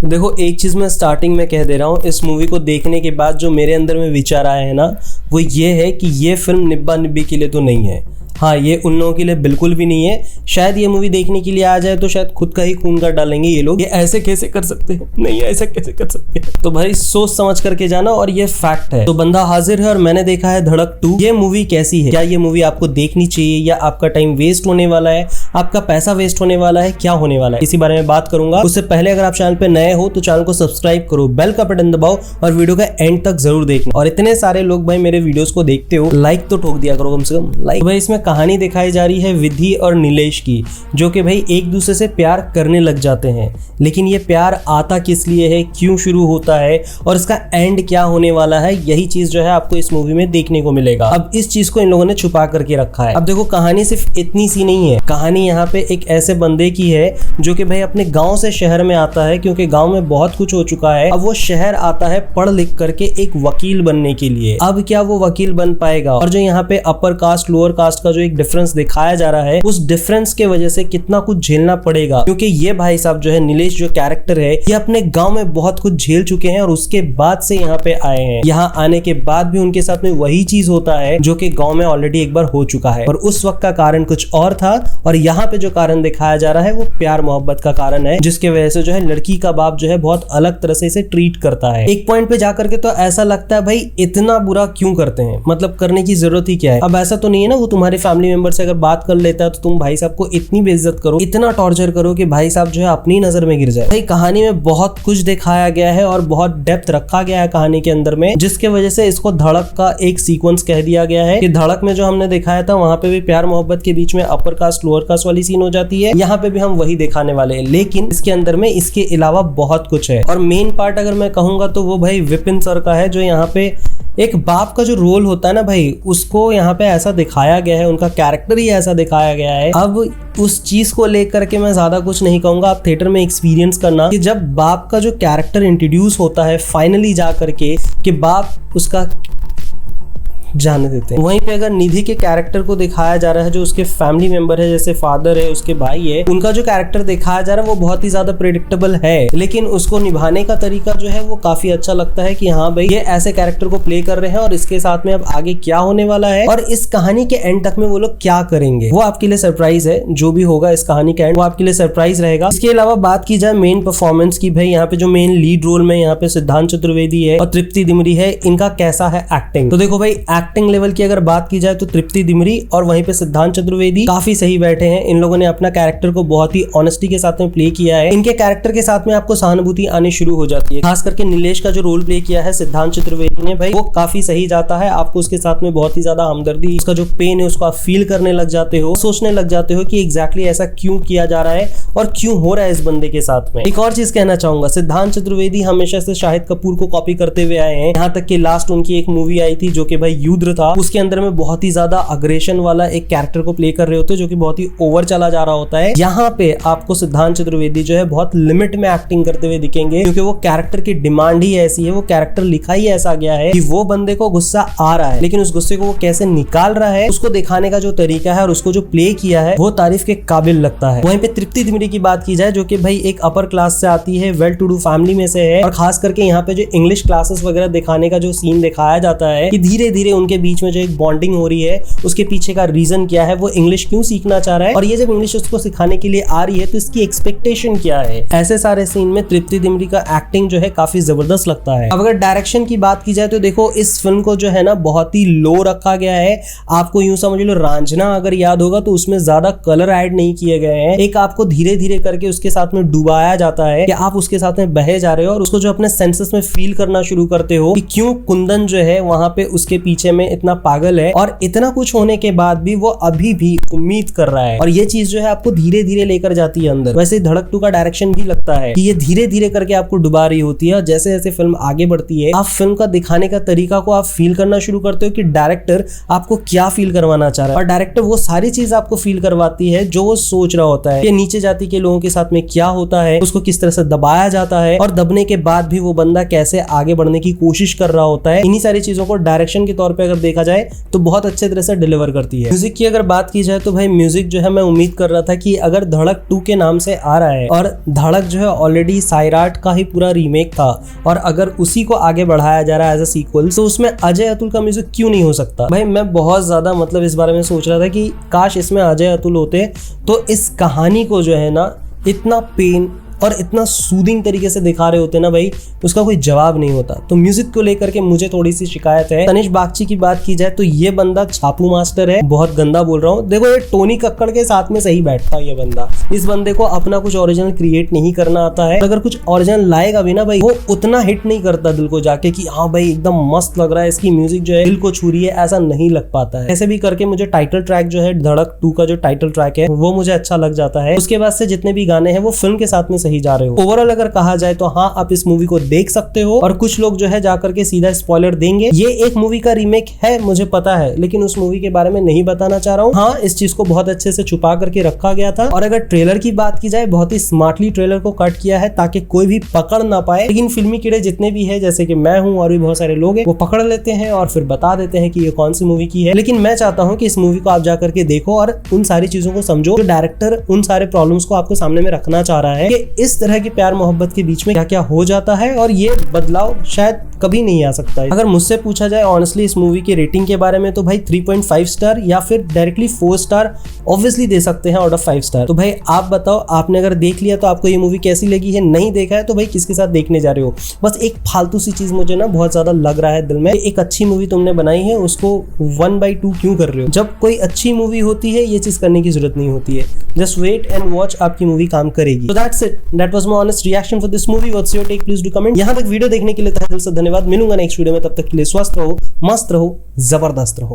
देखो एक चीज मैं स्टार्टिंग में कह दे रहा हूँ, इस मूवी को देखने के बाद जो मेरे अंदर में विचार आया है ना, वो ये है कि ये फिल्म निब्बा निब्बी के लिए तो नहीं है। हाँ, ये उन लोगों के लिए बिल्कुल भी नहीं है। शायद ये मूवी देखने के लिए आ जाए तो शायद खुद का ही खून कर डालेंगे ये लोग। ये ऐसे कैसे कर सकते हैं, नहीं ऐसा कैसे कर सकते हैं। तो भाई सोच समझ करके जाना, और ये फैक्ट है। तो बंदा हाजिर है और मैंने देखा है धड़क 2। ये मूवी कैसी है? क्या ये मूवी आपको देखनी चाहिए, या आपका टाइम वेस्ट होने वाला है, आपका पैसा वेस्ट होने वाला है, क्या होने वाला है, इसी बारे में बात करूंगा। उससे पहले अगर आप चैनल पे नए हो तो चैनल को सब्सक्राइब करो, बेल का बटन दबाओ और वीडियो का एंड तक जरूर देखना। और इतने सारे लोग भाई मेरे वीडियोस को देखते हो, लाइक तो ठोक दिया करो कम से कम लाइक। भाई इसमें कहानी दिखाई जा है विधि और नीलेश की, जो कि भाई एक दूसरे से प्यार करने लग जाते हैं। लेकिन ये प्यार आता किस लिए है, क्यों शुरू होता है और इसका एंड क्या होने वाला है, यही चीज जो है आपको इस मूवी में देखने को मिलेगा। अब इस चीज को इन लोगों ने छुपा करके रखा है। अब देखो कहानी सिर्फ इतनी सी नहीं है। कहानी यहाँ पे एक ऐसे बंदे की है जो कि भाई अपने गांव से शहर में आता है, क्योंकि गांव में बहुत कुछ हो चुका है। अब वो शहर आता है पढ़ लिख करके एक वकील बनने के लिए। अब क्या वो वकील बन पाएगा? और जो यहाँ पे अपर कास्ट लोअर कास्ट का जो एक डिफरेंस दिखाया जा रहा है, उस डिफरेंस के वजह से कितना कुछ झेलना पड़ेगा। क्योंकि ये भाई साहब जो है नीलेश जो कैरेक्टर है, ये अपने गांव में बहुत कुछ झेल चुके हैं और उसके बाद से यहाँ पे आए हैं। यहाँ आने के बाद भी उनके साथ में वही चीज होता है जो कि गांव में ऑलरेडी एक बार हो चुका है, और उस वक्त का कारण कुछ और था। और यहाँ पे जो कारण दिखाया जा रहा है वो प्यार मोहब्बत का कारण है, जिसके वजह से जो है लड़की का बाप जो है बहुत अलग तरह से इसे ट्रीट करता है। एक पॉइंट पे जाकर के तो ऐसा लगता है भाई इतना बुरा क्यों करते हैं, मतलब करने की जरूरत ही क्या है। अब ऐसा तो नहीं है ना वो तुम्हारे फैमिली मेंबर से अगर बात कर लेता है तो तुम भाई साहब को इतनी बेइज्जत करो, इतना टॉर्चर करो कि भाई साहब जो है अपनी नजर में गिर जाए। भाई कहानी में बहुत कुछ दिखाया गया है और बहुत डेप्थ रखा गया है कहानी के अंदर में, जिसके वजह से इसको धड़क का एक सीक्वेंस कह दिया गया है। कि धड़क में जो हमने दिखाया था वहां पे भी प्यार मोहब्बत के बीच में अपर कास्ट लोअर कास्ट वाली सीन हो जाती है, यहाँ पे भी हम वही दिखाने वाले हैं। लेकिन इसके अंदर में इसके अलावा बहुत कुछ है, और मेन पार्ट अगर मैं कहूंगा तो वो भाई विपिन सर का है, जो यहाँ पे एक बाप का जो रोल होता है ना भाई, उसको यहाँ पे ऐसा दिखाया गया है, उनका कैरेक्टर ही ऐसा दिखाया गया है। अब उस चीज को लेकर के मैं ज्यादा कुछ नहीं कहूंगा, आप थिएटर में एक्सपीरियंस करना कि जब बाप का जो कैरेक्टर इंट्रोड्यूस होता है फाइनली जा करके, कि बाप उसका जाने देते हैं। वहीं पे अगर निधि के कैरेक्टर को दिखाया जा रहा है, जो उसके फैमिली मेंबर है, जैसे फादर है, उसके भाई है, उनका जो कैरेक्टर दिखाया जा रहा है वो बहुत ही ज्यादा प्रेडिक्टेबल है, लेकिन उसको निभाने का तरीका जो है वो काफी अच्छा लगता है कि हाँ भाई ये ऐसे कैरेक्टर को प्ले कर रहे हैं और इसके साथ में अब आगे क्या होने वाला है और इस कहानी के एंड तक में वो लोग क्या करेंगे, वो आपके लिए सरप्राइज है। जो भी होगा इस कहानी का एंड वो आपके लिए सरप्राइज रहेगा। इसके अलावा बात की जाए मेन परफॉर्मेंस की, भाई यहाँ पे जो मेन लीड रोल में यहाँ पे सिद्धांत चतुर्वेदी है और तृप्ति दिमरी है, इनका कैसा है एक्टिंग। तो देखो भाई एक्टिंग लेवल की अगर बात की जाए तो तृप्ति दिमरी और वहीं पे सिद्धांत चतुर्वेदी काफी सही बैठे हैं। इन लोगों ने अपना कैरेक्टर को बहुत ही ऑनेस्टी के साथ में प्ले किया है। इनके कैरेक्टर के साथ में आपको सहानुभूति आनी शुरू हो जाती है। खास करके नीलेश का जो रोल प्ले किया है सिद्धांत चतुर्वेदी ने, भाई वो काफी सही जाता है। आपको उसके साथ में बहुत ही ज्यादा हमदर्दी, उसका जो पेन है उसको आप फील करने लग जाते हो, सोचने लग जाते हो कि एग्जैक्टली ऐसा क्यों किया जा रहा है और क्यों हो रहा है इस बंदे के साथ में। एक और चीज कहना चाहूंगा, सिद्धांत चतुर्वेदी हमेशा से शाहिद कपूर को कॉपी करते हुए आए हैं। यहाँ तक कि लास्ट उनकी एक मूवी आई थी जो कि भाई युद्ध था, उसके अंदर में बहुत ही ज्यादा अग्रेशन वाला एक कैरेक्टर को प्ले कर रहे होते हैं जो कि बहुत ही ओवर चला जा रहा होता है। यहाँ पे आपको सिद्धांत चतुर्वेदी जो है बहुत लिमिट में एक्टिंग करते हुए दिखेंगे, क्योंकि वो कैरेक्टर की डिमांड ही ऐसी है, वो कैरेक्टर लिखा ही ऐसा गया है कि वो बंदे को गुस्सा आ रहा है, लेकिन उस गुस्से को वो कैसे निकाल रहा है, उसको दिखाने का जो तरीका है और उसको जो प्ले किया है वो तारीफ के काबिल लगता है। वहीं पे तृप्ति दिमरी की बात की जाए, जो कि भाई एक अपर क्लास से आती है, वेल टू डू फैमिली में से है, और खास करके यहाँ पे जो इंग्लिश क्लासेस वगैरह दिखाने का जो सीन दिखाया जाता है कि धीरे धीरे उनके बीच में जो एक बॉन्डिंग हो रही है, उसके पीछे का रीजन क्या है, वो इंग्लिश क्यों सीखना चाह रहा है, और ये जब इंग्लिश उसको सिखाने के लिए आ रही है तो इसकी एक्सपेक्टेशन क्या है। ऐसे सारे सीन में तृप्ति दिमरी का एक्टिंग जो है काफी जबरदस्त लगता है। अब अगर डायरेक्शन की बात की जाए तो देखो इस फिल्म को जो है ना बहुत ही लो रखा गया है। आपको यूं समझ लो रांझना अगर याद होगा तो उसमें ज्यादा कलर ऐड नहीं किए गए हैं। एक आपको धीरे धीरे करके उसके साथ में डुबाया जाता है कि आप उसके साथ में बहे जा रहे हो और उसको जो अपने सेंसेस में फील करना शुरू करते हो कि क्यों कुंदन जो है वहां पे उसके पीछे में इतना पागल है और इतना कुछ होने के बाद भी वो अभी भी उम्मीद कर रहा है, और ये चीज जो है आपको धीरे धीरे लेकर जाती है अंदर। वैसे धड़क 2 का डायरेक्शन भी लगता है कि ये धीरे धीरे करके आपको डुबा रही होती है, और जैसे जैसे फिल्म आगे बढ़ती है आप फिल्म का दिखाने का तरीका को आप फील करना शुरू करते हो कि डायरेक्टर आपको क्या फील करवाना चाह रहा है, और डायरेक्टर वो सारी चीज आपको फील करवाती है जो वो सोच रहा होता है कि नीचे जाति के लोगों के साथ में क्या होता है, उसको किस तरह से दबाया जाता है, और दबने के बाद भी वो बंदा कैसे आगे बढ़ने की कोशिश कर रहा होता है। इन्हीं सारी चीजों को डायरेक्शन के तौर पे अगर देखा जाए तो बहुत अच्छे तरह से डिलीवर करती है। म्यूजिक की अगर बात की जाए तो भाई म्यूजिक जो है मैं उम्मीद कर रहा था कि अगर धड़क 2 के नाम से आ रहा है और धड़क जो है ऑलरेडी सायराट का ही पूरा रीमेक था और अगर उसी को आगे बढ़ाया जा रहा है एज अ सीक्वल, तो उसमें अजय अतुल का म्यूजिक क्यों नहीं हो सकता। भाई मैं बहुत ज्यादा मतलब इस बारे में सोच रहा था कि काश इसमें अजय अतुल होते तो इस कहानी को जो है ना इतना पेन और इतना सूदिंग तरीके से दिखा रहे होते ना भाई, उसका कोई जवाब नहीं होता। तो म्यूजिक को लेकर के मुझे थोड़ी सी शिकायत है। तनिष बागची की बात की जाए तो ये बंदा छापू मास्टर है, बहुत गंदा बोल रहा हूँ। देखो ये टोनी कक्कड़ के साथ में सही बैठता है ये बंदा। इस बंदे को अपना कुछ ओरिजिनल क्रिएट नहीं करना आता है। अगर कुछ ओरिजिनल लाएगा भी ना भाई, वो उतना हिट नहीं करता दिल को जाके कि हाँ भाई एकदम मस्त लग रहा है, इसकी म्यूजिक जो है दिल को छू रही है, ऐसा नहीं लग पाता है। ऐसे भी करके मुझे टाइटल ट्रैक जो है धड़क 2 का जो टाइटल ट्रैक है वो मुझे अच्छा लग जाता है। उसके बाद से जितने भी गाने हैं वो फिल्म के साथ में सही जा रहे हो। ओवरऑल अगर कहा जाए तो हाँ आप इस मूवी को देख सकते हो। और कुछ लोग जो है जाकर के सीधा स्पॉइलर देंगे। ये एक मूवी का रीमेक है मुझे पता है, लेकिन उस मूवी के बारे में नहीं बताना चाह रहा हूँ। हाँ इस चीज को बहुत अच्छे से छुपा करके रखा गया था। और अगर ट्रेलर की बात की जाए, बहुत ही स्मार्टली ट्रेलर को कट किया है ताकि कोई भी पकड़ ना पाए। लेकिन फिल्मी कीड़े जितने भी है, जैसे कि मैं हूँ और भी बहुत सारे लोग हैं, वो पकड़ लेते हैं और फिर बता देते हैं कि ये कौन सी मूवी की है। लेकिन मैं चाहता हूँ कि इस मूवी को आप जाकर के देखो और उन सारी चीजों को समझो जो डायरेक्टर उन सारे प्रॉब्लम्स को आपके सामने में रखना चाह रहा है कि इस तरह की प्यार मोहब्बत के बीच में क्या क्या हो जाता है और ये बदलाव शायद कभी नहीं आ सकता है। अगर मुझसे पूछा जाए ऑनेस्टली इस मूवी की रेटिंग के बारे में, तो भाई 3.5 स्टार या फिर डायरेक्टली 4 स्टार ऑब्वियसली दे सकते हैं आउट ऑफ 5 स्टार। तो भाई आप बताओ, आपने अगर देख लिया तो आपको ये मूवी कैसी लगी है? नहीं देखा है तो भाई किसके साथ देखने जा रहे हो? बस एक फालतू सी चीज मुझे ना बहुत ज्यादा लग रहा है दिल में, एक अच्छी मूवी तुमने बनाई है उसको 1/2 क्यों कर रहे हो? जब कोई अच्छी मूवी होती है ये चीज करने की जरूरत नहीं होती है। जस्ट वेट एंड वॉच, आपकी मूवी काम करेगी। So that's it. That was my honest reaction for this movie. What's your take? Please do comment. यहाँ तक वीडियो देखने के लिए तहे दिल से धन्यवाद। मिलूंगा नेक्स्ट वीडियो में, तब तक के लिए स्वस्थ रहो, मस्त रहो, जबरदस्त रहो।